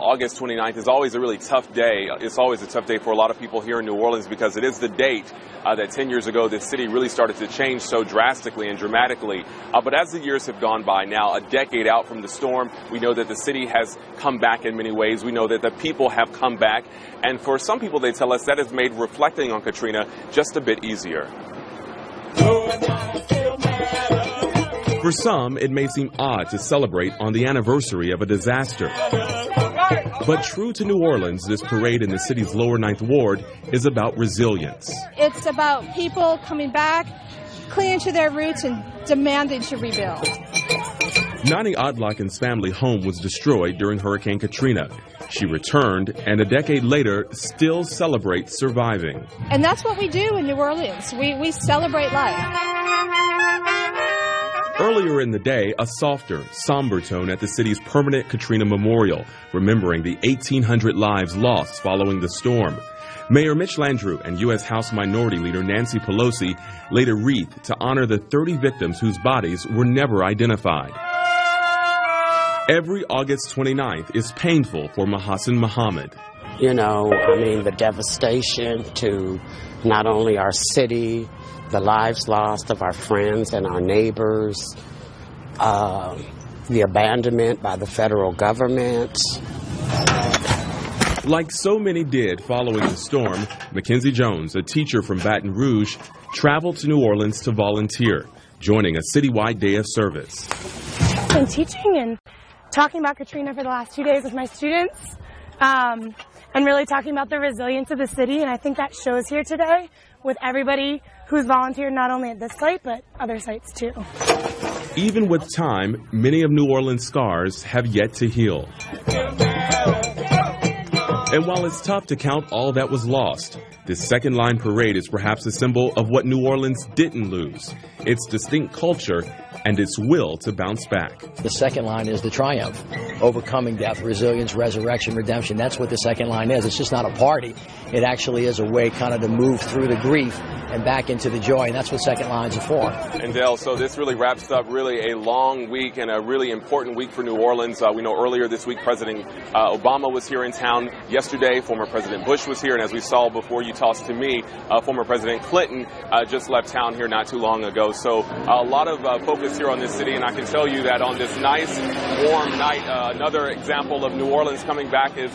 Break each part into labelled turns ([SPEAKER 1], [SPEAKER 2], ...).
[SPEAKER 1] August 29th is always a really tough day. It's always a tough day for a lot of people here in New Orleans because it is the date that 10 years ago this city really started to change so drastically and dramatically. But as the years have gone by now, a decade out from the storm, we know that the city has come back in many ways. We know that the people have come back. And for some people, they tell us that has made reflecting on Katrina just a bit easier. For some, it may seem odd to celebrate on the anniversary of a disaster. But true to New Orleans, this parade in the city's lower Ninth Ward is about resilience.
[SPEAKER 2] It's about people coming back, clinging to their roots and demanding to rebuild.
[SPEAKER 1] Nani Adlaken's family home was destroyed during Hurricane Katrina. She returned and a decade later still celebrates surviving.
[SPEAKER 2] And that's what we do in New Orleans. We celebrate life.
[SPEAKER 1] Earlier in the day, a softer, somber tone at the city's permanent Katrina Memorial, remembering the 1,800 lives lost following the storm. Mayor Mitch Landrieu and U.S. House Minority Leader Nancy Pelosi laid a wreath to honor the 30 victims whose bodies were never identified. Every August 29th is painful for Mahassan Muhammad.
[SPEAKER 3] You know, the devastation to not only our city, the lives lost of our friends and our neighbors, the abandonment by the federal government.
[SPEAKER 1] Like so many did following the storm, Mackenzie Jones, a teacher from Baton Rouge, traveled to New Orleans to volunteer, joining a citywide day of service.
[SPEAKER 4] I've been teaching and talking about Katrina for the last 2 days with my students, and really talking about the resilience of the city, and I think that shows here today with everybody who's volunteered not only at this site, but other sites too.
[SPEAKER 1] Even with time, many of New Orleans' scars have yet to heal. And while it's tough to count all that was lost, this second line parade is perhaps a symbol of what New Orleans didn't lose, its distinct culture and its will to bounce back.
[SPEAKER 5] The second line is the triumph, overcoming death, resilience, resurrection, redemption. That's what the second line is. It's just not a party. It actually is a way kind of to move through the grief and back into the joy, and that's what second lines are for.
[SPEAKER 1] And Dale, so this really wraps up really a long week and a really important week for New Orleans. We know earlier this week President Obama was here in town. Yesterday, former President Bush was here, and as we saw before you tossed to me, former President Clinton just left town here not too long ago. So a lot of focus here on this city, and I can tell you that on this nice, warm night, another example of New Orleans coming back is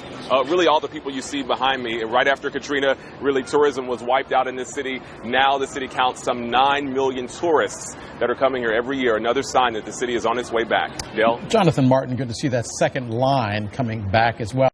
[SPEAKER 1] really all the people you see behind me. Right after Katrina, really tourism was wiped out in this city. Now the city counts some 9 million tourists that are coming here every year. Another sign that the city is on its way back. Dale?
[SPEAKER 6] Jonathan Martin, good to see that second line coming back as well.